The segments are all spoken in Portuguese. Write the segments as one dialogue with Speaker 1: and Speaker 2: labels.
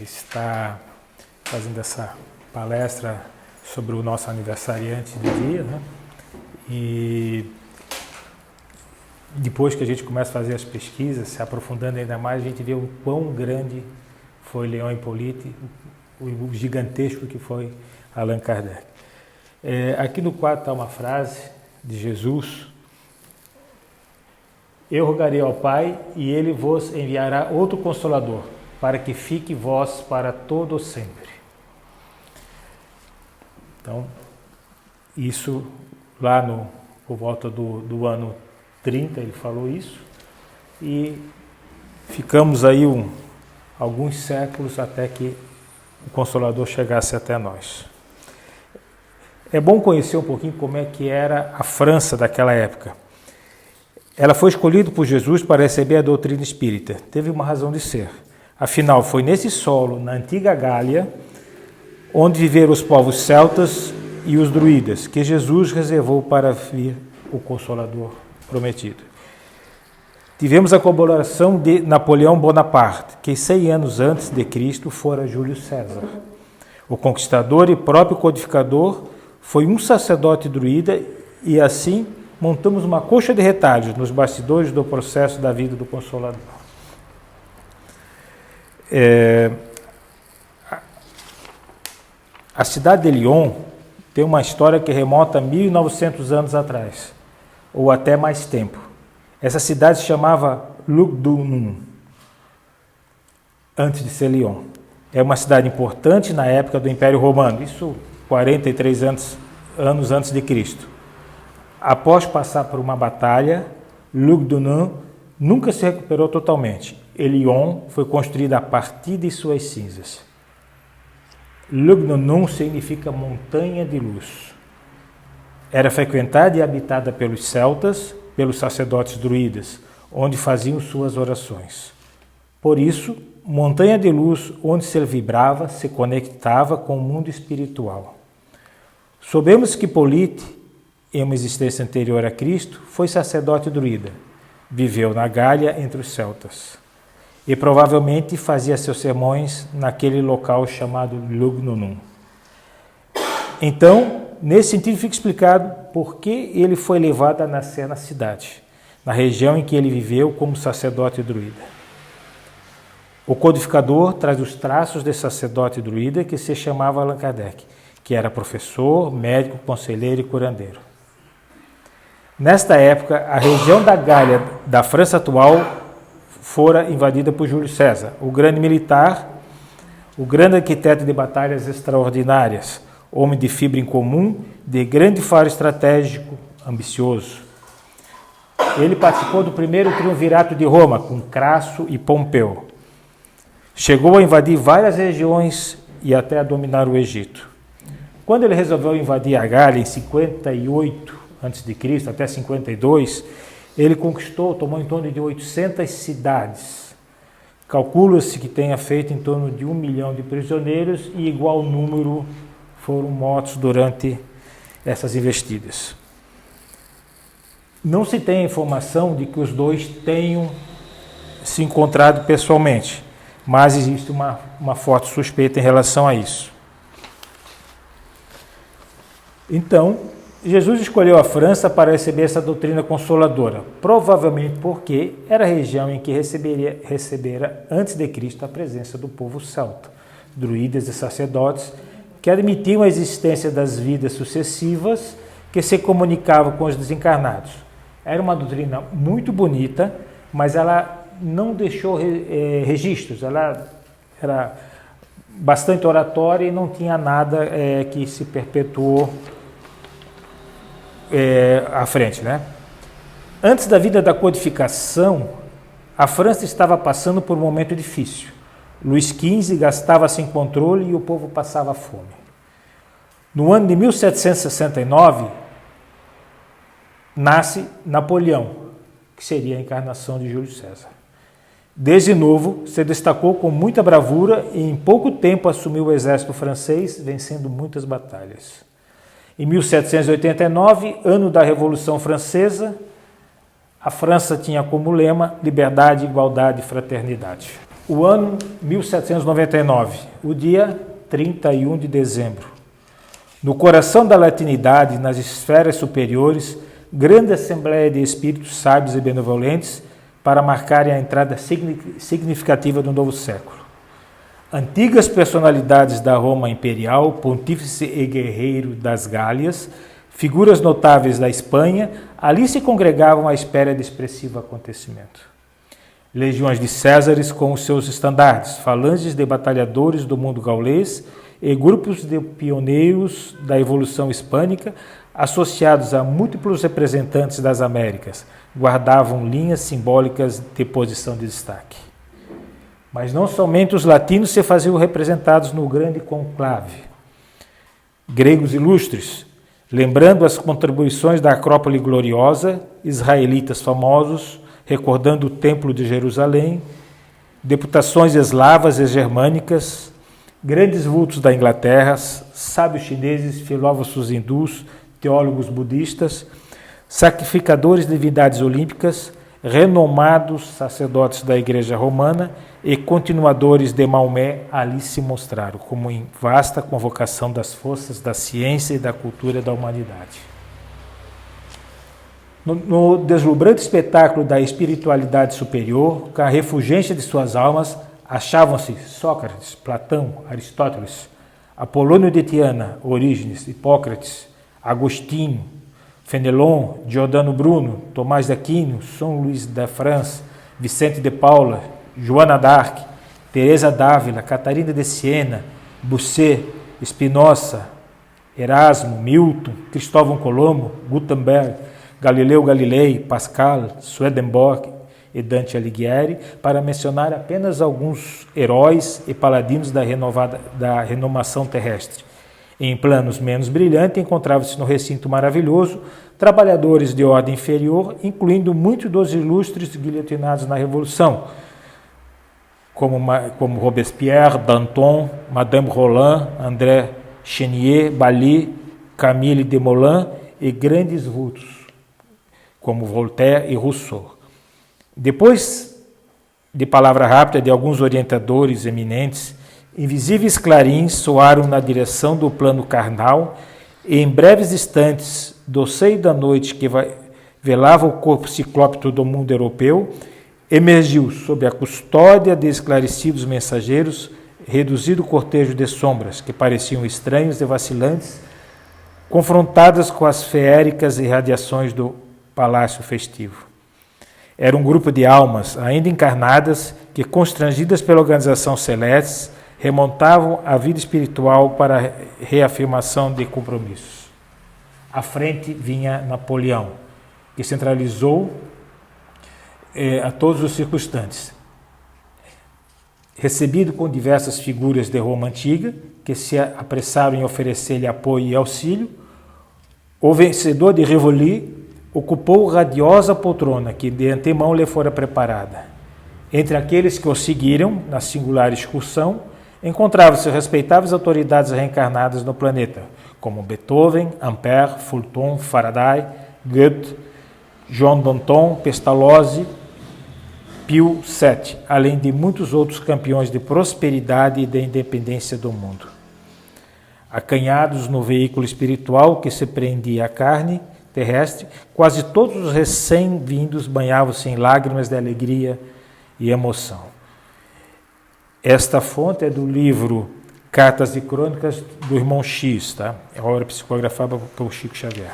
Speaker 1: está fazendo essa palestra sobre o nosso aniversariante do dia, né? E depois que a gente começa a fazer as pesquisas, se aprofundando ainda mais, a gente vê o quão grande foi Leon Hippolyte, o gigantesco que foi Allan Kardec. Aqui no quadro está uma frase de Jesus: eu rogarei ao Pai e Ele vos enviará outro Consolador, para que fique vós para todo sempre. Então, isso lá por volta do ano 30 ele falou isso, e ficamos aí alguns séculos até que o Consolador chegasse até nós. É bom conhecer um pouquinho como é que era a França daquela época. Ela foi escolhida por Jesus para receber a doutrina espírita. Teve uma razão de ser. Afinal, foi nesse solo, na antiga Gália, onde viveram os povos celtas e os druidas, que Jesus reservou para vir o Consolador prometido. Tivemos a colaboração de Napoleão Bonaparte, que 100 anos antes de Cristo fora Júlio César. O conquistador e próprio codificador foi um sacerdote druida, e assim montamos uma coxa de retalhos nos bastidores do processo da vida do Consolador. A cidade de Lyon tem uma história que remonta a 1900 anos atrás, ou até mais tempo. Essa cidade se chamava Lugdunum, antes de ser Lyon. É uma cidade importante na época do Império Romano, isso 43 anos antes de Cristo. Após passar por uma batalha, Lugdunum nunca se recuperou totalmente. E Lyon foi construída a partir de suas cinzas. Lugdunum significa montanha de luz. Era frequentada e habitada pelos celtas, pelos sacerdotes druidas, onde faziam suas orações. Por isso, montanha de luz onde se vibrava, se conectava com o mundo espiritual. Soubemos que Hippolyte, em uma existência anterior a Cristo, foi sacerdote druida. Viveu na Gália entre os celtas. E provavelmente fazia seus sermões naquele local chamado Lugdunum. Então, nesse sentido, fica explicado por que ele foi levado a nascer na cidade, na região em que ele viveu como sacerdote druida. O codificador traz os traços de sacerdote druida que se chamava Allan Kardec, que era professor, médico, conselheiro e curandeiro. Nesta época, a região da Gália da França atual fora invadida por Júlio César, o grande militar, o grande arquiteto de batalhas extraordinárias, homem de fibra incomum, de grande faro estratégico, ambicioso. Ele participou do primeiro triunvirato de Roma, com Crasso e Pompeu. Chegou a invadir várias regiões e até a dominar o Egito. Quando ele resolveu invadir a Gália em 58 a.C., até 52, ele tomou em torno de 800 cidades. Calcula-se que tenha feito em torno de 1 milhão de prisioneiros e igual número foram mortos durante essas investidas. Não se tem informação de que os dois tenham se encontrado pessoalmente, mas existe uma forte suspeita em relação a isso. Então, Jesus escolheu a França para receber essa doutrina consoladora, provavelmente porque era a região em que recebera antes de Cristo a presença do povo celta, druidas e sacerdotes, que admitiam a existência das vidas sucessivas que se comunicavam com os desencarnados. Era uma doutrina muito bonita, mas ela não deixou registros, ela era bastante oratória e não tinha nada que se perpetuou à frente, né? Antes da vida da codificação, a França estava passando por um momento difícil. Luís XV gastava sem controle e o povo passava fome. No ano de 1769, nasce Napoleão, que seria a encarnação de Júlio César. Desde novo, se destacou com muita bravura e em pouco tempo assumiu o exército francês, vencendo muitas batalhas. Em 1789, ano da Revolução Francesa, a França tinha como lema liberdade, igualdade e fraternidade. O ano 1799, o dia 31 de dezembro. No coração da latinidade, nas esferas superiores, grande assembleia de espíritos sábios e benevolentes para marcarem a entrada significativa do novo século. Antigas personalidades da Roma imperial, pontífice e guerreiro das Gálias, figuras notáveis da Espanha, ali se congregavam à espera de expressivo acontecimento. Legiões de Césares com os seus estandartes, falanges de batalhadores do mundo gaulês e grupos de pioneiros da evolução hispânica, associados a múltiplos representantes das Américas, guardavam linhas simbólicas de posição de destaque. Mas não somente os latinos se faziam representados no grande conclave. Gregos ilustres, lembrando as contribuições da Acrópole Gloriosa, israelitas famosos, recordando o Templo de Jerusalém, deputações eslavas e germânicas, grandes vultos da Inglaterra, sábios chineses, filósofos hindus, teólogos budistas, sacrificadores de divindades olímpicas, renomados sacerdotes da Igreja Romana e continuadores de Maomé ali se mostraram, como em vasta convocação das forças da ciência e da cultura da humanidade. No deslumbrante espetáculo da espiritualidade superior, com a refulgência de suas almas, achavam-se Sócrates, Platão, Aristóteles, Apolônio de Tiana, Orígenes, Hipócrates, Agostinho, Fenelon, Giordano Bruno, Tomás de Aquino, São Luís da França, Vicente de Paula, Joana d'Arc, Teresa d'Ávila, Catarina de Siena, Bossuet, Spinoza, Erasmo, Milton, Cristóvão Colombo, Gutenberg, Galileu Galilei, Pascal, Swedenborg e Dante Alighieri, para mencionar apenas alguns heróis e paladinos da renovação terrestre. Em planos menos brilhantes, encontravam-se no recinto maravilhoso trabalhadores de ordem inferior, incluindo muitos dos ilustres guilhotinados na Revolução, como Robespierre, Danton, Madame Roland, André Chenier, Bally, Camille Desmoulins e grandes vultos, como Voltaire e Rousseau. Depois de palavra rápida de alguns orientadores eminentes, invisíveis clarins soaram na direção do plano carnal e em breves instantes do seio da noite que velava o corpo ciclópito do mundo europeu, emergiu sob a custódia de esclarecidos mensageiros reduzido cortejo de sombras que pareciam estranhos e vacilantes, confrontadas com as feéricas irradiações do palácio festivo. Era um grupo de almas ainda encarnadas que, constrangidas pela organização celeste, remontavam a vida espiritual para a reafirmação de compromissos. À frente vinha Napoleão, que centralizou a todos os circunstantes. Recebido com diversas figuras de Roma antiga, que se apressaram em oferecer-lhe apoio e auxílio, o vencedor de Rivoli ocupou radiosa poltrona que de antemão lhe fora preparada. Entre aqueles que o seguiram na singular excursão, encontravam-se respeitáveis autoridades reencarnadas no planeta, como Beethoven, Ampère, Fulton, Faraday, Goethe, João Danton, Pestalozzi, Pio VII, além de muitos outros campeões de prosperidade e de independência do mundo. Acanhados no veículo espiritual que se prendia à carne terrestre, quase todos os recém-vindos banhavam-se em lágrimas de alegria e emoção. Esta fonte é do livro Cartas e Crônicas do Irmão X, tá? É a obra psicografada por Chico Xavier.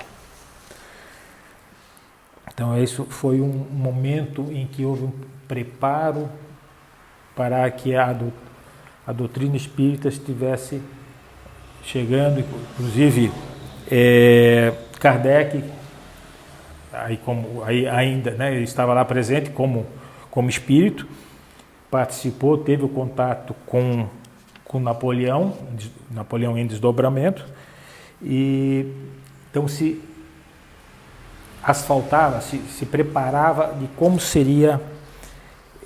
Speaker 1: Então, isso foi um momento em que houve um preparo para que a doutrina espírita estivesse chegando, inclusive Kardec, ainda, né, ele estava lá presente como espírito, participou, teve o contato com Napoleão em desdobramento, e então se asfaltava, se preparava de como seria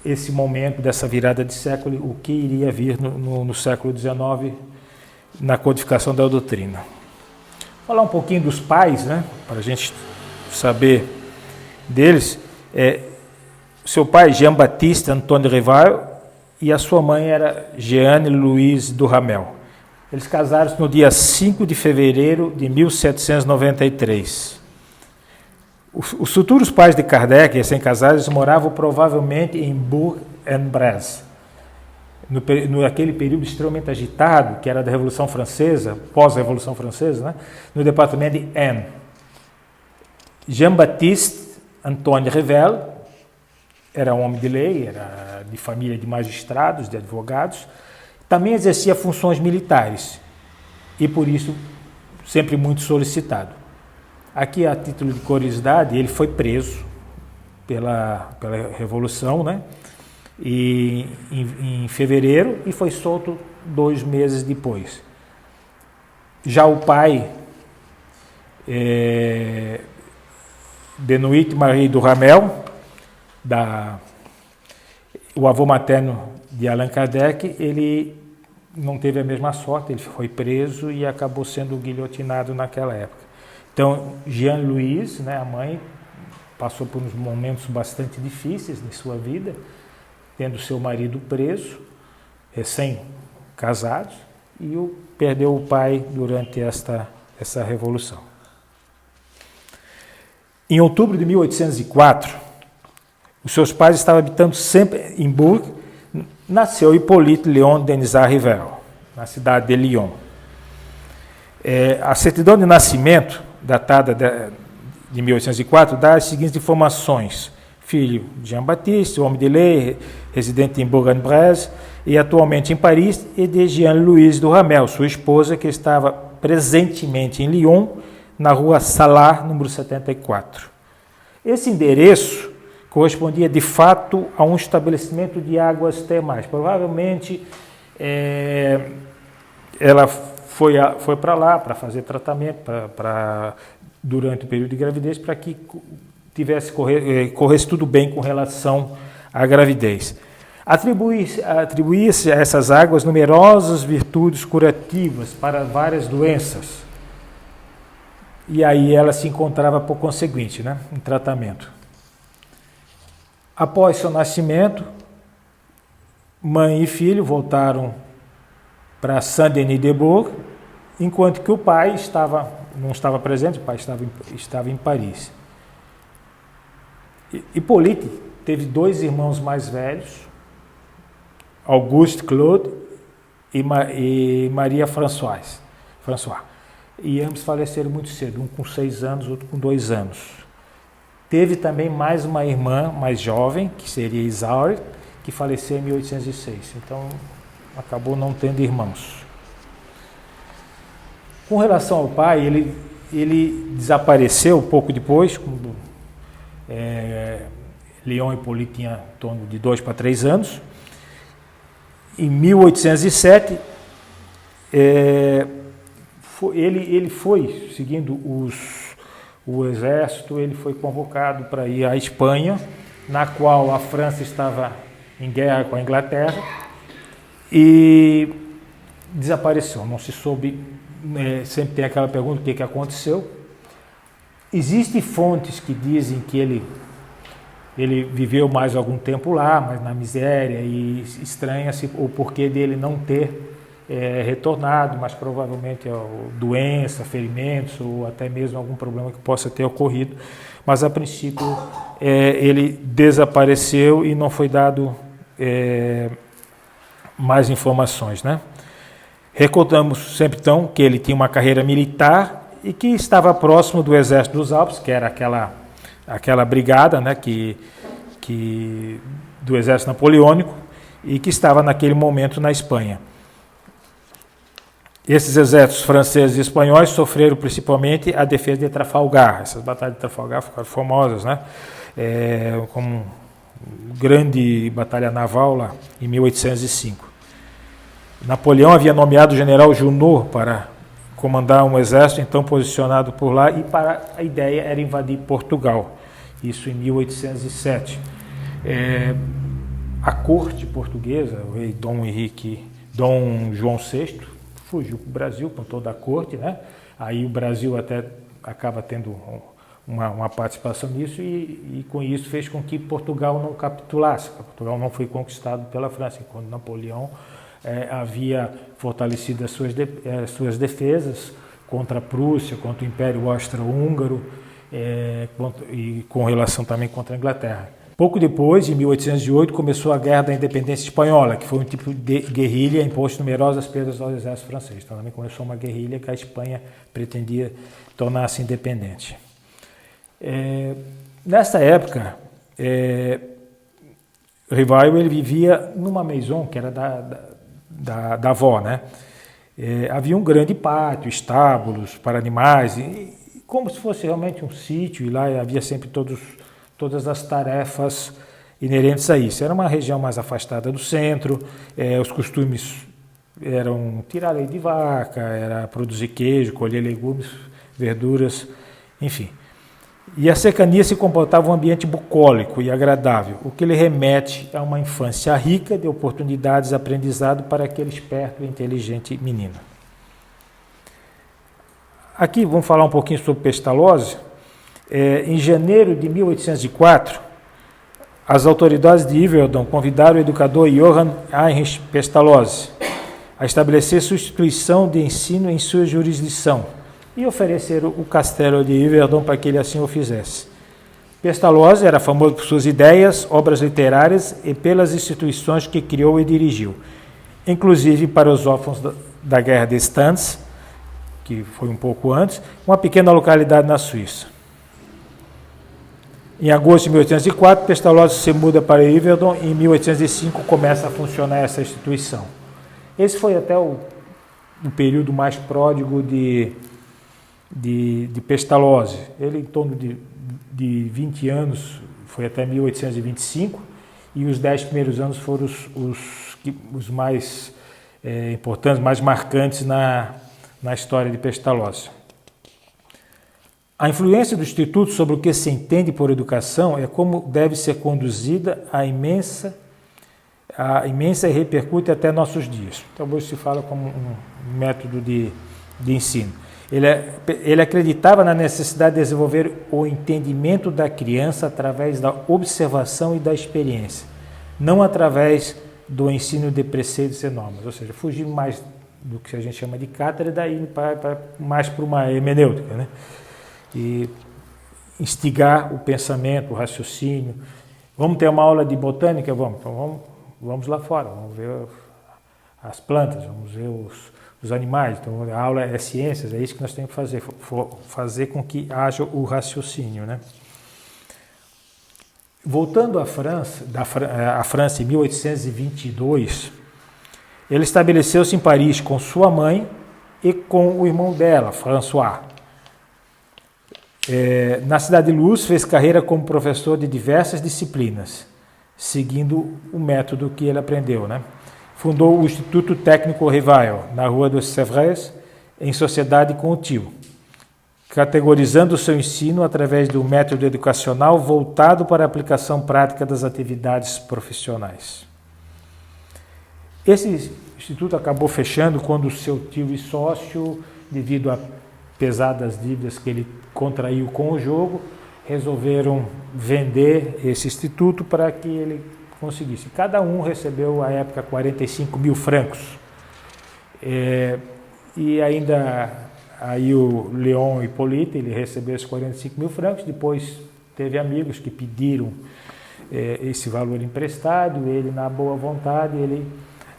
Speaker 1: esse momento dessa virada de século, o que iria vir no século XIX na codificação da doutrina. Falar um pouquinho dos pais, né, para a gente saber deles. Seu pai, Jean-Baptiste Antoine Rival, e a sua mãe era Jeanne Louise Duhamel. Eles casaram-se no dia 5 de fevereiro de 1793. Os futuros pais de Kardec, recém-casados, moravam provavelmente em Bourg-en-Bresse, naquele período extremamente agitado, que era da Revolução Francesa, pós-Revolução Francesa, né? No departamento de Aisne. Jean-Baptiste Antoine Revel era um homem de lei, era de família de magistrados, de advogados, também exercia funções militares e, por isso, sempre muito solicitado. Aqui, a título de curiosidade, ele foi preso pela Revolução, né? Em fevereiro, e foi solto 2 meses depois. Já o pai, Benoît Marie Duhamel, o avô materno de Allan Kardec, ele não teve a mesma sorte, ele foi preso e acabou sendo guilhotinado naquela época. Então, Jeanne Louise, né, a mãe, passou por uns momentos bastante difíceis em sua vida, tendo seu marido preso, recém-casados, e perdeu o pai durante essa revolução. Em outubro de 1804, os seus pais estavam habitando sempre em Bourg. Nasceu Hippolyte Léon Denisard Rivel, na cidade de Lyon. A certidão de nascimento, datada de 1804, dá as seguintes informações: filho de Jean-Baptiste, homem de lei, residente em Bourg-en-Bresse e atualmente em Paris, e de Jeanne Louise Duhamel, sua esposa, que estava presentemente em Lyon, na rua Salard, número 74. Esse endereço correspondia de fato a um estabelecimento de águas termais. Provavelmente ela foi para lá para fazer tratamento durante o período de gravidez, para que corresse tudo bem com relação à gravidez. Atribuía-se a essas águas numerosas virtudes curativas para várias doenças. E aí ela se encontrava, por conseguinte, né, em tratamento. Após seu nascimento, mãe e filho voltaram para Saint-Denis-de-Bourg, enquanto que o pai não estava presente, o pai estava em Paris. Hippolyte teve 2 irmãos mais velhos, Auguste Claude e Maria Françoise. E ambos faleceram muito cedo, um com 6 anos, outro com 2 anos. Teve também mais uma irmã mais jovem, que seria Isaure, que faleceu em 1806. Então, acabou não tendo irmãos. Com relação ao pai, ele desapareceu pouco depois, quando Léon Hippolyte tinha em torno de 2 para 3 anos. Em 1807, ele foi, seguindo o exército, ele foi convocado para ir à Espanha, na qual a França estava em guerra com a Inglaterra, e desapareceu. Não se soube, sempre tem aquela pergunta: o que aconteceu? Existem fontes que dizem que ele viveu mais algum tempo lá, mas na miséria, e estranha-se o porquê dele não ter retornado, mas provavelmente doença, ferimentos ou até mesmo algum problema que possa ter ocorrido. Mas a princípio ele desapareceu e não foi dado mais informações, né? Recordamos sempre então que ele tinha uma carreira militar e que estava próximo do Exército dos Alpes, que era aquela brigada, né, do Exército Napoleônico, e que estava naquele momento na Espanha. Esses exércitos franceses e espanhóis sofreram principalmente a defesa de Trafalgar. Essas batalhas de Trafalgar ficaram famosas, né? Como grande batalha naval lá, em 1805. Napoleão havia nomeado o general Junot para comandar um exército então posicionado por lá, e a ideia era invadir Portugal. Isso em 1807. A corte portuguesa, o rei Dom João VI, fugiu para o Brasil com toda a corte, né? Aí o Brasil até acaba tendo uma participação nisso e com isso fez com que Portugal não capitulasse. Portugal não foi conquistado pela França, enquanto Napoleão havia fortalecido as suas defesas contra a Prússia, contra o Império Austro-Húngaro e com relação também contra a Inglaterra. Pouco depois, em 1808, começou a Guerra da Independência Espanhola, que foi um tipo de guerrilha imposto numerosas perdas ao exército francês. Então também começou uma guerrilha que a Espanha pretendia tornar-se independente. Nessa época, Rivail ele vivia numa maison que era da avó, né? Havia um grande pátio, estábulos para animais, como se fosse realmente um sítio, e lá havia sempre todas as tarefas inerentes a isso. Era uma região mais afastada do centro, os costumes eram tirar leite de vaca, era produzir queijo, colher legumes, verduras, enfim. E a cercania se comportava um ambiente bucólico e agradável, o que lhe remete a uma infância rica de oportunidades de aprendizado para aquele esperto e inteligente menino. Aqui vamos falar um pouquinho sobre Pestalozzi. Em janeiro de 1804, as autoridades de Yverdon convidaram o educador Johann Heinrich Pestalozzi a estabelecer substituição de ensino em sua jurisdição e ofereceram o castelo de Yverdon para que ele assim o fizesse. Pestalozzi era famoso por suas ideias, obras literárias e pelas instituições que criou e dirigiu, inclusive para os órfãos da Guerra de Stans, que foi um pouco antes, uma pequena localidade na Suíça. Em agosto de 1804, Pestalozzi se muda para Yverdon e em 1805 começa a funcionar essa instituição. Esse foi até o período mais pródigo de Pestalozzi. Ele, em torno de 20 anos, foi até 1825, e os 10 primeiros anos foram os mais importantes, mais marcantes na história de Pestalozzi. A influência do Instituto sobre o que se entende por educação é como deve ser conduzida a imensa e repercute até nossos dias. Então, hoje se fala como um método de ensino. Ele acreditava na necessidade de desenvolver o entendimento da criança através da observação e da experiência, não através do ensino de preceitos e normas, ou seja, fugir mais do que a gente chama de cátedra e mais para uma hermenêutica, né? E instigar o pensamento, o raciocínio. Vamos ter uma aula de botânica? Vamos. Então vamos lá fora, vamos ver as plantas, vamos ver os animais. Então a aula é ciências, é isso que nós temos que fazer com que haja o raciocínio, né? Voltando à França em 1822, ele estabeleceu-se em Paris com sua mãe e com o irmão dela, François. Na Cidade de Luz, fez carreira como professor de diversas disciplinas, seguindo o método que ele aprendeu, né? Fundou o Instituto Técnico Rivail, na Rua dos Sèvres, em sociedade com o tio, categorizando o seu ensino através do método educacional voltado para a aplicação prática das atividades profissionais. Esse instituto acabou fechando quando o seu tio e sócio, devido a pesadas dívidas que ele contraiu com o jogo, resolveram vender esse instituto para que ele conseguisse. Cada um recebeu, à época, 45 mil francos. E ainda aí o Léon Hippolyte, ele recebeu esses 45 mil francos, depois teve amigos que pediram esse valor emprestado, ele, na boa vontade, ele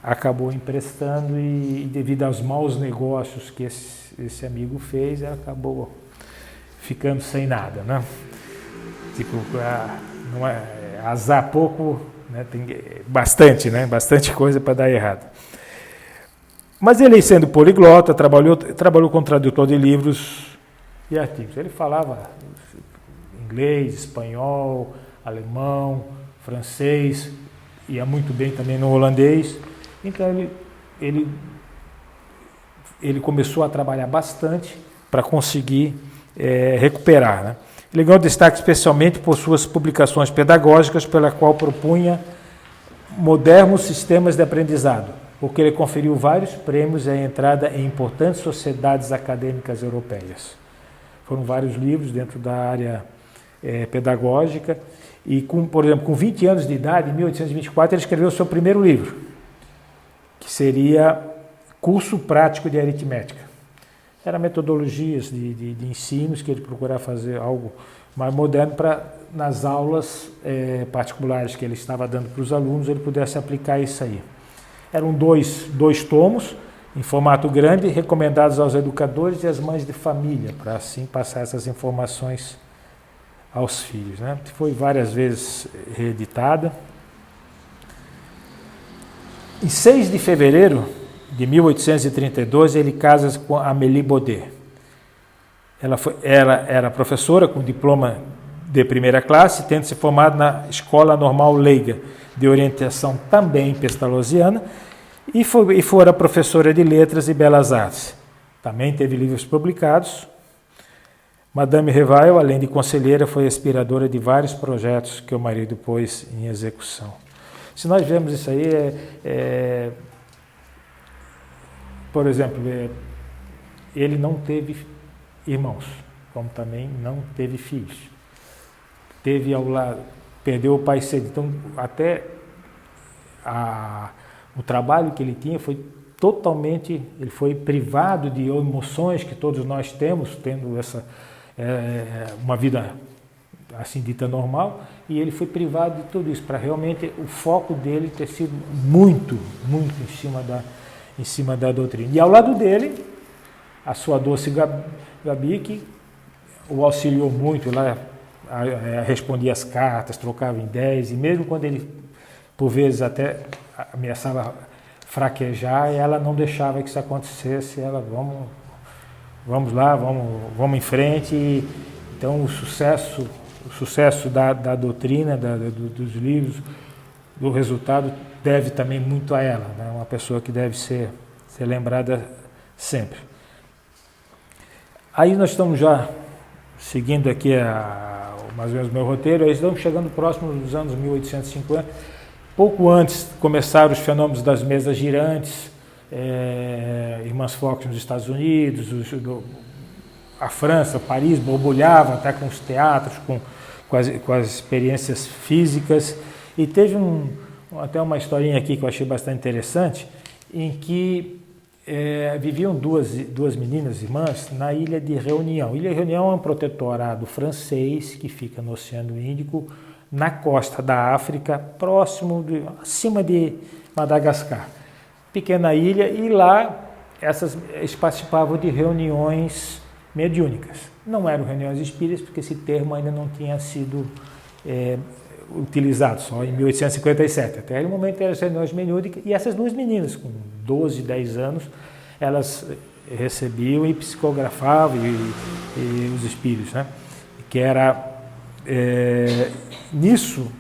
Speaker 1: acabou emprestando e devido aos maus negócios que esse amigo fez, ele acabou ficando sem nada, né? Tipo, não é, azar pouco, né? Tem bastante, né? Bastante coisa para dar errado. Mas ele, sendo poliglota, trabalhou como tradutor de livros e artigos. Ele falava inglês, espanhol, alemão, francês, ia muito bem também no holandês. Então ele começou a trabalhar bastante para conseguir recuperar, né? Ele ganhou destaque especialmente por suas publicações pedagógicas, pela qual propunha modernos sistemas de aprendizado, porque ele conferiu vários prêmios à entrada em importantes sociedades acadêmicas europeias. Foram vários livros dentro da área pedagógica. E, por exemplo, com 20 anos de idade, em 1824, ele escreveu o seu primeiro livro, que seria Curso Prático de Aritmética. Eram metodologias de ensinos que ele procurava fazer algo mais moderno para, nas aulas particulares que ele estava dando para os alunos, ele pudesse aplicar isso aí. Eram dois tomos, em formato grande, recomendados aos educadores e às mães de família, para assim passar essas informações aos filhos, né? Foi várias vezes reeditada. Em 6 de fevereiro de 1832, ele casa com Amélie Baudet. Ela era professora com diploma de primeira classe, tendo se formado na Escola Normal Leiga, de orientação também pestalozziana, e fora professora de letras e belas artes. Também teve livros publicados. Madame Revail, além de conselheira, foi inspiradora de vários projetos que o marido pôs em execução. Se nós vemos isso aí, por exemplo, ele não teve irmãos, como também não teve filhos. Teve ao lado, perdeu o pai cedo. Então, até o trabalho que ele tinha foi totalmente, ele foi privado de emoções que todos nós temos, tendo uma vida assim dita normal, e ele foi privado de tudo isso, para realmente o foco dele ter sido muito em cima da doutrina. E ao lado dele, a sua doce Gabi, que o auxiliou muito, lá respondia as cartas, trocava ideias, e mesmo quando ele, por vezes, até ameaçava fraquejar, ela não deixava que isso acontecesse. Ela, vamos lá, vamos em frente. Então, o sucesso da doutrina, dos livros, do resultado, deve também muito a ela, né? Uma pessoa que deve ser lembrada sempre. Aí nós estamos já seguindo aqui mais ou menos o meu roteiro, aí estamos chegando próximo dos anos 1850. Pouco antes começaram os fenômenos das mesas girantes, Irmãs Fox nos Estados Unidos, a França, Paris, borbulhava até com os teatros, com as experiências físicas. E teve até uma historinha aqui que eu achei bastante interessante, em que viviam duas meninas irmãs na Ilha de Reunião. Ilha de Reunião é um protetorado francês que fica no Oceano Índico, na costa da África, acima de Madagascar. Pequena ilha, e lá eles participavam de reuniões mediúnicas. Não eram reuniões espíritas, porque esse termo ainda não tinha sido utilizado, só em 1857. Até o momento eram as reuniões mediúnicas, e essas duas meninas, com 12, 10 anos, elas recebiam e psicografavam e os espíritos, né? Que era nisso,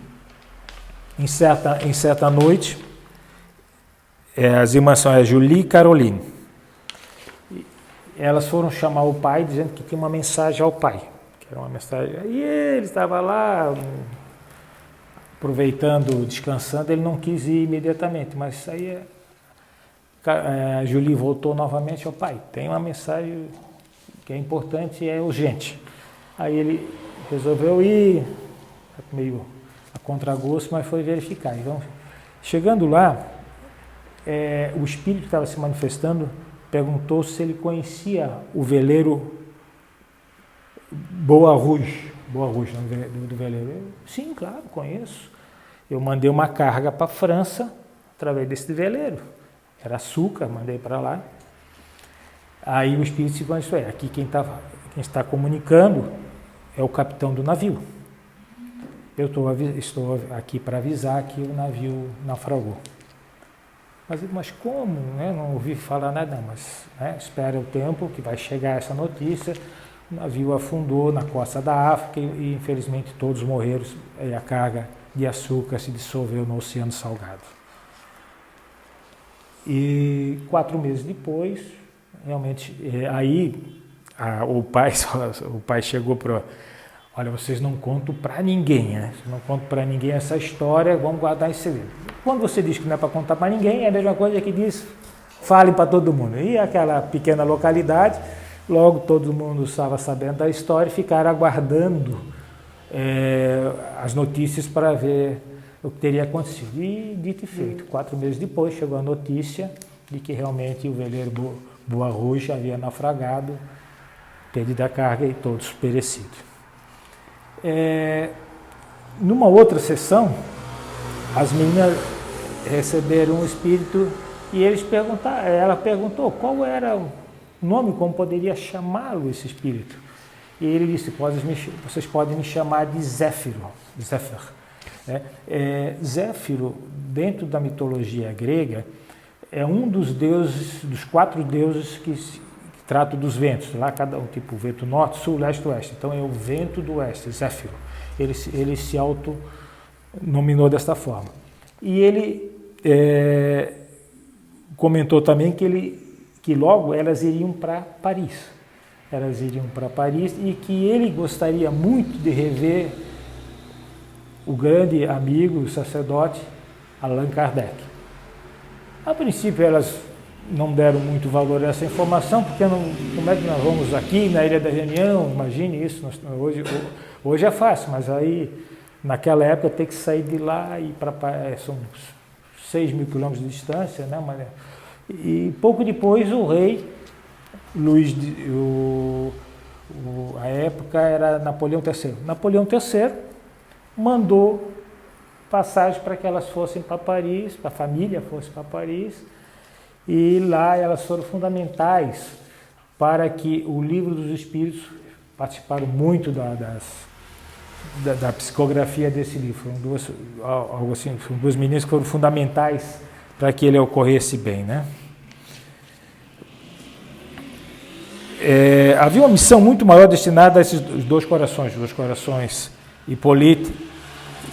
Speaker 1: em certa noite, as irmãs são a Julie e Caroline. Elas foram chamar o pai, dizendo que tinha uma mensagem ao pai. Que era uma mensagem. E ele estava lá, aproveitando, descansando, ele não quis ir imediatamente, mas aí a Julie voltou novamente ao pai. Tem uma mensagem que é importante e é urgente. Aí ele resolveu ir, meio a contragosto, mas foi verificar. Então, chegando lá, o espírito que estava se manifestando perguntou se ele conhecia o veleiro Boa Rouge, do veleiro. Sim, claro, conheço. Eu mandei uma carga para a França através desse veleiro. Era açúcar, mandei para lá. Aí o espírito se manifestou. Aqui quem está comunicando é o capitão do navio. Eu estou aqui para avisar que o navio naufragou. Mas como? Né? Não ouvi falar nada, mas espera o tempo que vai chegar essa notícia. O navio afundou na costa da África e infelizmente todos morreram. E a carga de açúcar se dissolveu no Oceano Salgado. E 4 meses depois, realmente, aí o pai chegou para... Olha, vocês não contam para ninguém, né? Vocês não contam para ninguém essa história, vamos guardar em segredo. Quando você diz que não é para contar para ninguém, é a mesma coisa que diz, fale para todo mundo. E aquela pequena localidade, Logo, todo mundo estava sabendo da história e ficaram aguardando as notícias para ver o que teria acontecido. E, dito e feito, 4 meses depois chegou a notícia de que realmente o veleiro Boa Rouge havia naufragado, perdido a carga e todos perecidos. Numa outra sessão, as meninas receberam um espírito e ela perguntou qual era o nome, como poderia chamá-lo esse espírito. E ele disse, vocês podem me chamar de Zéfiro. Zéfiro, dentro da mitologia grega, é um dos deuses, dos 4 deuses que tratam dos ventos. Lá cada um, tipo vento norte, sul, leste, oeste. Então é o vento do oeste, Zéfiro. Ele se autonominou desta forma. E ele comentou também que logo elas iriam para Paris. Elas iriam para Paris e que ele gostaria muito de rever o grande amigo, o sacerdote Allan Kardec. A princípio elas não deram muito valor a essa informação, porque como é que nós vamos aqui na Ilha da Reunião? Imagine isso, hoje é fácil, mas aí naquela época ter que sair de lá e são 6.000 quilômetros de distância, né? E pouco depois o rei a época era Napoleão III. Napoleão III mandou passagem para que elas fossem para Paris, para a família fosse para Paris, e lá elas foram fundamentais para que o Livro dos Espíritos participaram muito da psicografia desse livro. Foram 2 meninas que foram fundamentais para que ele ocorresse bem, né? Havia uma missão muito maior destinada a esses 2 corações, Hippolyte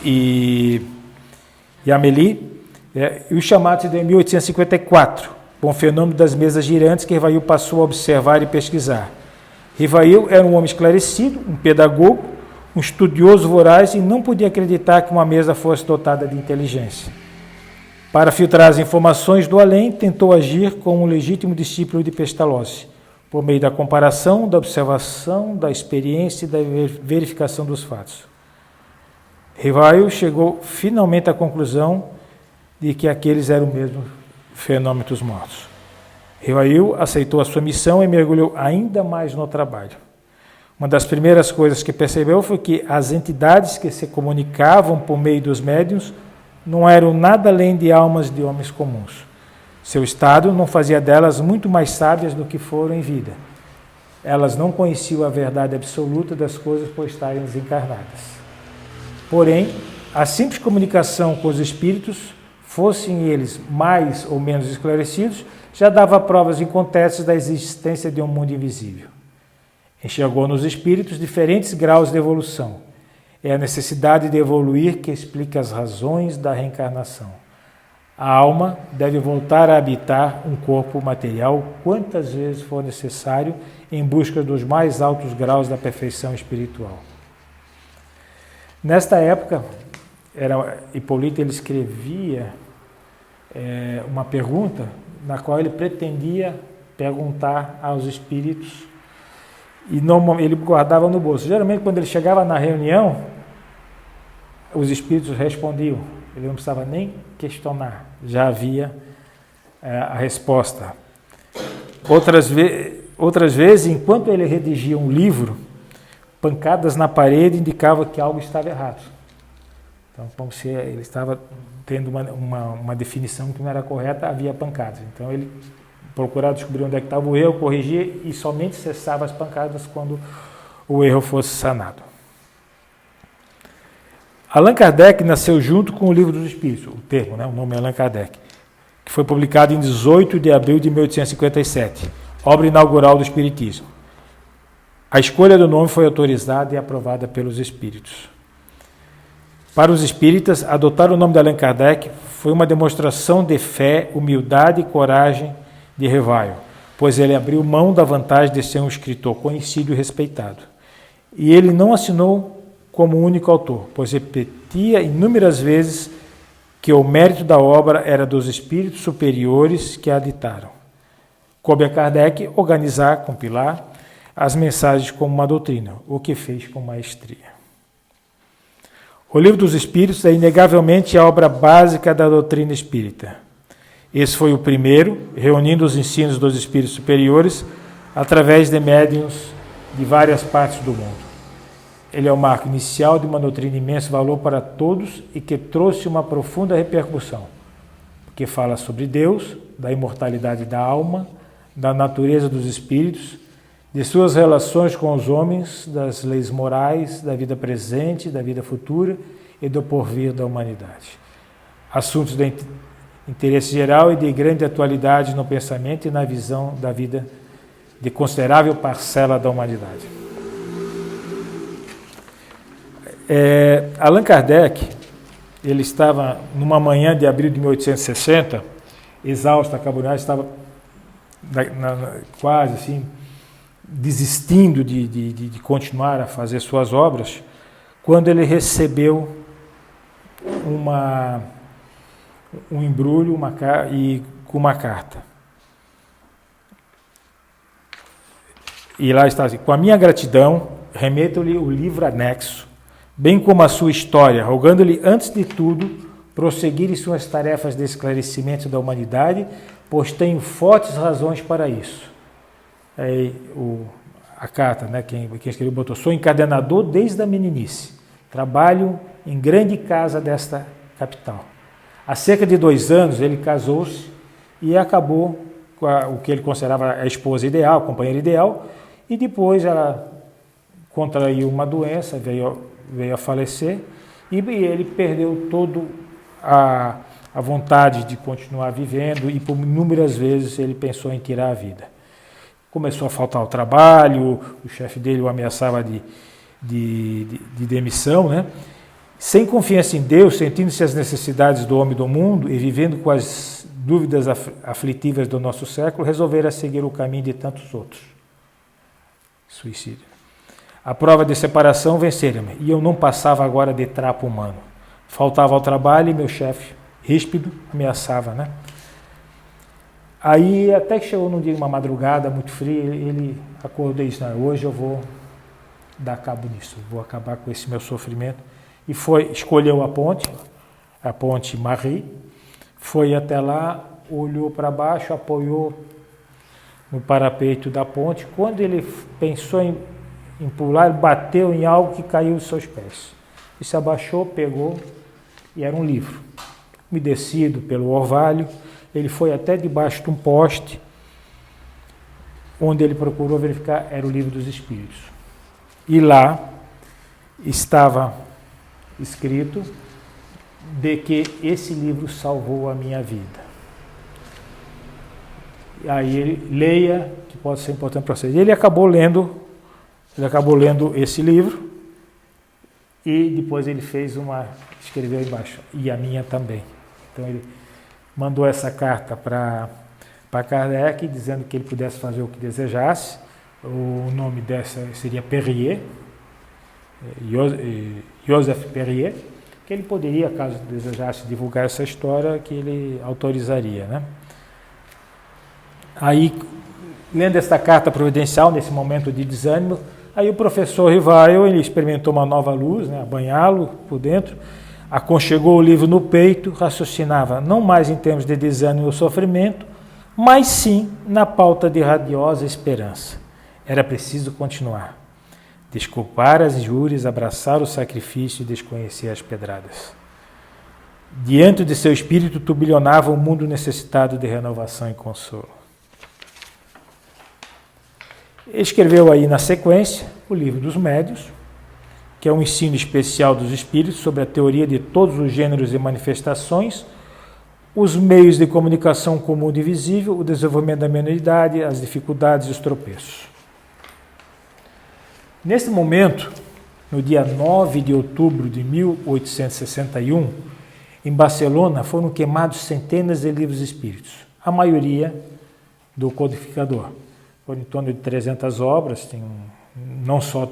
Speaker 1: e Amélie, e os chamados de 1854, com o fenômeno das mesas girantes que Rivail passou a observar e pesquisar. Rivail era um homem esclarecido, um pedagogo, um estudioso voraz e não podia acreditar que uma mesa fosse dotada de inteligência. Para filtrar as informações do além, tentou agir como um legítimo discípulo de Pestalozzi, por meio da comparação, da observação, da experiência e da verificação dos fatos. Rivail chegou finalmente à conclusão de que aqueles eram mesmo fenômenos mortos. Rivail aceitou a sua missão e mergulhou ainda mais no trabalho. Uma das primeiras coisas que percebeu foi que as entidades que se comunicavam por meio dos médiuns não eram nada além de almas de homens comuns. Seu estado não fazia delas muito mais sábias do que foram em vida. Elas não conheciam a verdade absoluta das coisas por estarem desencarnadas. Porém, a simples comunicação com os espíritos, fossem eles mais ou menos esclarecidos, já dava provas incontestáveis da existência de um mundo invisível. Enxergou nos espíritos diferentes graus de evolução. É a necessidade de evoluir que explica as razões da reencarnação. A alma deve voltar a habitar um corpo material quantas vezes for necessário em busca dos mais altos graus da perfeição espiritual. Nesta época, Hippolyte ele escrevia uma pergunta na qual ele pretendia perguntar aos espíritos e ele guardava no bolso. Geralmente, quando ele chegava na reunião, os espíritos respondiam. Ele não precisava nem questionar, já havia a resposta. Outras vezes, enquanto ele redigia um livro, pancadas na parede indicavam que algo estava errado. Então, como se ele estava tendo uma definição que não era correta, havia pancadas. Então, ele procurava descobrir onde é que estava o erro, corrigia e somente cessava as pancadas quando o erro fosse sanado. Allan Kardec nasceu junto com o Livro dos Espíritos, o nome é Allan Kardec, que foi publicado em 18 de abril de 1857, obra inaugural do Espiritismo. A escolha do nome foi autorizada e aprovada pelos espíritos. Para os espíritas, adotar o nome de Allan Kardec foi uma demonstração de fé, humildade e coragem de Rivail, pois ele abriu mão da vantagem de ser um escritor conhecido e respeitado. E ele não assinou como único autor, pois repetia inúmeras vezes que o mérito da obra era dos espíritos superiores que a ditaram. Coube a Kardec organizar, compilar as mensagens como uma doutrina, o que fez com maestria. O Livro dos Espíritos é inegavelmente a obra básica da doutrina espírita. Esse foi o primeiro, reunindo os ensinos dos espíritos superiores através de médiuns de várias partes do mundo. Ele é o marco inicial de uma doutrina de imenso valor para todos e que trouxe uma profunda repercussão, porque fala sobre Deus, da imortalidade da alma, da natureza dos espíritos, de suas relações com os homens, das leis morais, da vida presente, da vida futura e do porvir da humanidade. Assuntos de interesse geral e de grande atualidade no pensamento e na visão da vida de considerável parcela da humanidade. Allan Kardec, ele estava numa manhã de abril de 1860, exausto, acabonado, estava quase assim, desistindo de continuar a fazer suas obras, quando ele recebeu um embrulho com uma carta. E lá está assim: com a minha gratidão, remeto-lhe o livro anexo, bem como a sua história, rogando-lhe, antes de tudo, prosseguir em suas tarefas de esclarecimento da humanidade, pois tenho fortes razões para isso. Aí a carta, né, quem escreveu botou: sou encadenador desde a meninice, trabalho em grande casa desta capital. Há cerca de 2 anos ele casou-se e acabou com o que ele considerava a esposa ideal, a companheira ideal, e depois ela contraiu uma doença, veio a falecer, e ele perdeu toda a vontade de continuar vivendo, e por inúmeras vezes ele pensou em tirar a vida. Começou a faltar o trabalho, o chefe dele o ameaçava de demissão, né? Sem confiança em Deus, sentindo-se as necessidades do homem e do mundo e vivendo com as dúvidas aflitivas do nosso século, resolvera seguir o caminho de tantos outros. Suicídio. A prova de separação venceram-me, e eu não passava agora de trapo humano. Faltava ao trabalho e meu chefe, ríspido, ameaçava, né? Aí até que chegou num dia, uma madrugada muito fria, ele acordou e disse: hoje eu vou dar cabo nisso, vou acabar com esse meu sofrimento. E escolheu a ponte Marie, foi até lá, olhou para baixo, apoiou no parapeito da ponte. Quando ele pensou em pular, ele bateu em algo que caiu dos seus pés. E se abaixou, pegou, e era um livro. Umedecido pelo orvalho, ele foi até debaixo de um poste, onde ele procurou verificar, era o Livro dos Espíritos. E lá estava escrito de que esse livro salvou a minha vida. E aí ele leia, que pode ser importante para vocês. Ele acabou lendo esse livro e depois ele escreveu embaixo, e a minha também. Então ele mandou essa carta para Kardec, dizendo que ele pudesse fazer o que desejasse. O nome dessa seria Perrier, Joseph Perrier, que ele poderia, caso desejasse divulgar essa história, que ele autorizaria, né? Aí, lendo esta carta providencial, nesse momento de desânimo, aí o professor Rivail, ele experimentou uma nova luz, né, banhá-lo por dentro, aconchegou o livro no peito, raciocinava não mais em termos de desânimo ou sofrimento, mas sim na pauta de radiosa esperança. Era preciso continuar. Desculpar as injúrias, abraçar o sacrifício e desconhecer as pedradas. Diante de seu espírito turbilhonava um mundo necessitado de renovação e consolo. Escreveu aí na sequência o Livro dos Médiuns, que é um ensino especial dos espíritos sobre a teoria de todos os gêneros e manifestações, os meios de comunicação comum e divisível, o desenvolvimento da mediunidade, as dificuldades e os tropeços. Nesse momento, no dia 9 de outubro de 1861, em Barcelona, foram queimados centenas de livros espíritos, a maioria do codificador. Foram em torno de 300 obras, tem não só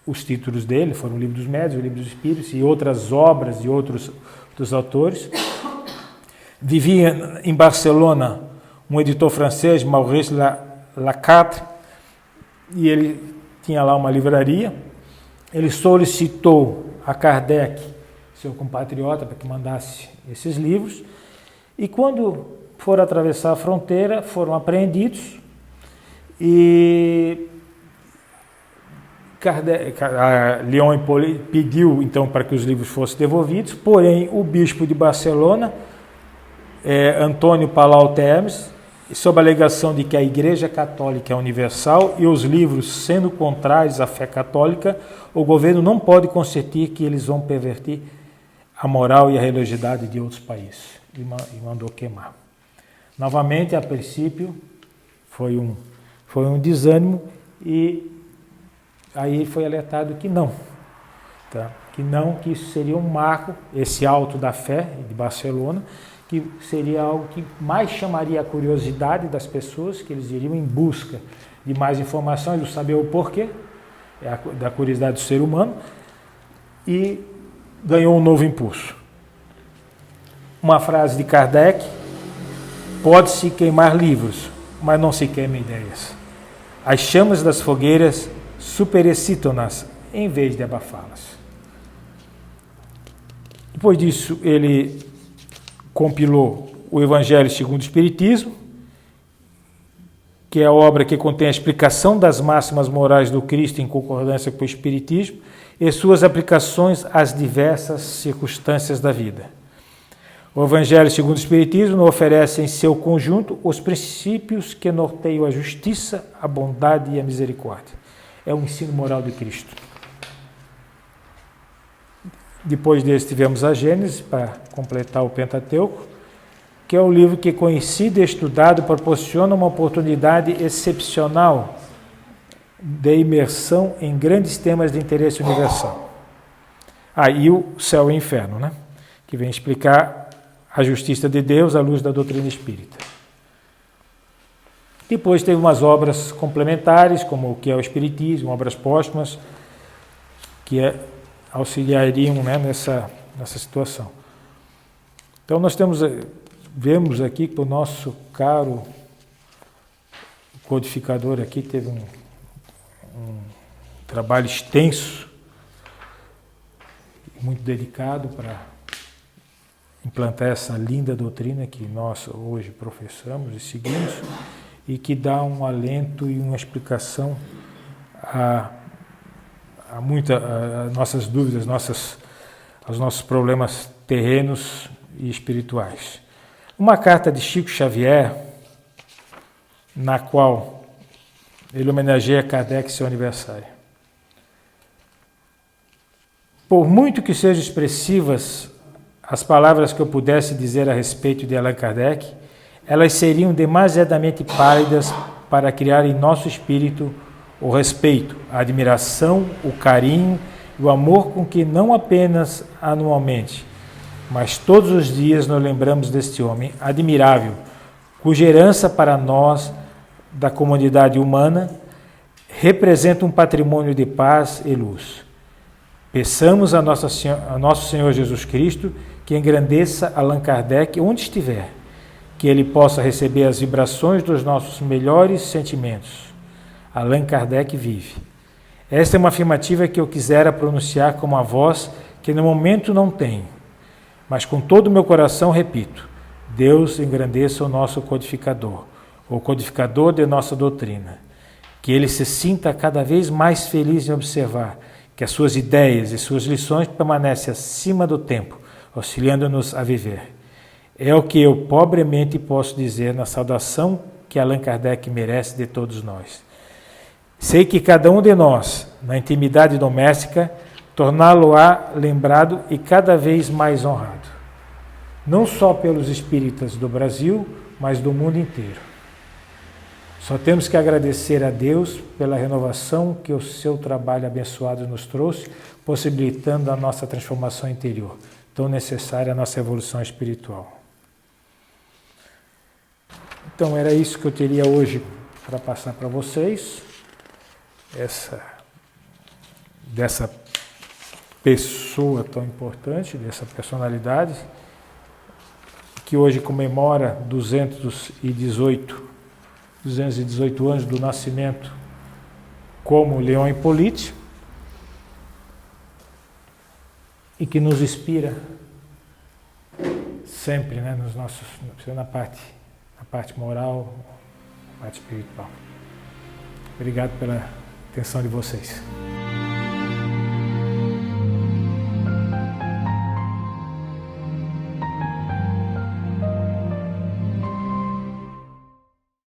Speaker 1: os títulos dele, foram o Livro dos Médiuns, o Livro dos Espíritos e outras obras de outros autores. Vivia em Barcelona um editor francês, Maurice Lacatre, e ele tinha lá uma livraria. Ele solicitou a Kardec, seu compatriota, para que mandasse esses livros, e quando foram atravessar a fronteira, foram apreendidos, e Leon Hippolyte pediu então para que os livros fossem devolvidos, porém o bispo de Barcelona, Antônio Palau Termes, sob a alegação de que a Igreja Católica é universal e os livros sendo contrários à fé católica, o governo não pode consentir que eles vão perverter a moral e a religiosidade de outros países, e mandou queimar. Novamente, a princípio, foi um desânimo, e aí foi alertado que não, tá? Que isso seria um marco, esse alto da fé de Barcelona, que seria algo que mais chamaria a curiosidade das pessoas, que eles iriam em busca de mais informações, de saber o porquê, da curiosidade do ser humano, e ganhou um novo impulso. Uma frase de Kardec: pode-se queimar livros, mas não se queima ideias. As chamas das fogueiras superexcitam-nas em vez de abafá-las. Depois disso, ele compilou o Evangelho segundo o Espiritismo, que é a obra que contém a explicação das máximas morais do Cristo em concordância com o Espiritismo e suas aplicações às diversas circunstâncias da vida. O Evangelho segundo o Espiritismo oferece em seu conjunto os princípios que norteiam a justiça, a bondade e a misericórdia. É o ensino moral de Cristo. Depois desse tivemos a Gênesis, para completar o Pentateuco, que é o livro que, conhecido e estudado, proporciona uma oportunidade excepcional de imersão em grandes temas de interesse universal. E o Céu e o Inferno, né? Que vem explicar a justiça de Deus à luz da doutrina espírita. Depois teve umas obras complementares, como o que é o Espiritismo, obras póstumas, que auxiliariam, né, nessa situação. Então nós vemos aqui que o nosso caro codificador aqui teve um trabalho extenso, muito dedicado para implantar essa linda doutrina que nós hoje professamos e seguimos, e que dá um alento e uma explicação a nossas dúvidas, aos nossos problemas terrenos e espirituais. Uma carta de Chico Xavier, na qual ele homenageia Kardec e seu aniversário. Por muito que sejam expressivas as palavras que eu pudesse dizer a respeito de Allan Kardec, elas seriam demasiadamente pálidas para criar em nosso espírito o respeito, a admiração, o carinho e o amor com que não apenas anualmente, mas todos os dias nos lembramos deste homem admirável, cuja herança para nós, da comunidade humana, representa um patrimônio de paz e luz. Peçamos a Nosso Senhor Jesus Cristo que engrandeça Allan Kardec onde estiver, que ele possa receber as vibrações dos nossos melhores sentimentos. Allan Kardec vive. Esta é uma afirmativa que eu quisera pronunciar com uma voz que no momento não tenho, mas com todo o meu coração repito: Deus engrandeça o nosso codificador, o codificador de nossa doutrina, que ele se sinta cada vez mais feliz em observar que as suas ideias e suas lições permanecem acima do tempo, auxiliando-nos a viver. É o que eu pobremente posso dizer na saudação que Allan Kardec merece de todos nós. Sei que cada um de nós, na intimidade doméstica, torná-lo-á lembrado e cada vez mais honrado, não só pelos espíritas do Brasil, mas do mundo inteiro. Só temos que agradecer a Deus pela renovação que o seu trabalho abençoado nos trouxe, possibilitando a nossa transformação interior, tão necessária à nossa evolução espiritual. Então era isso que eu teria hoje para passar para vocês, dessa pessoa tão importante, dessa personalidade, que hoje comemora 218 anos do nascimento como Leon Hippolyte, e que nos inspira sempre, né, nos nossos, na parte moral, na parte espiritual. Obrigado pela atenção de vocês.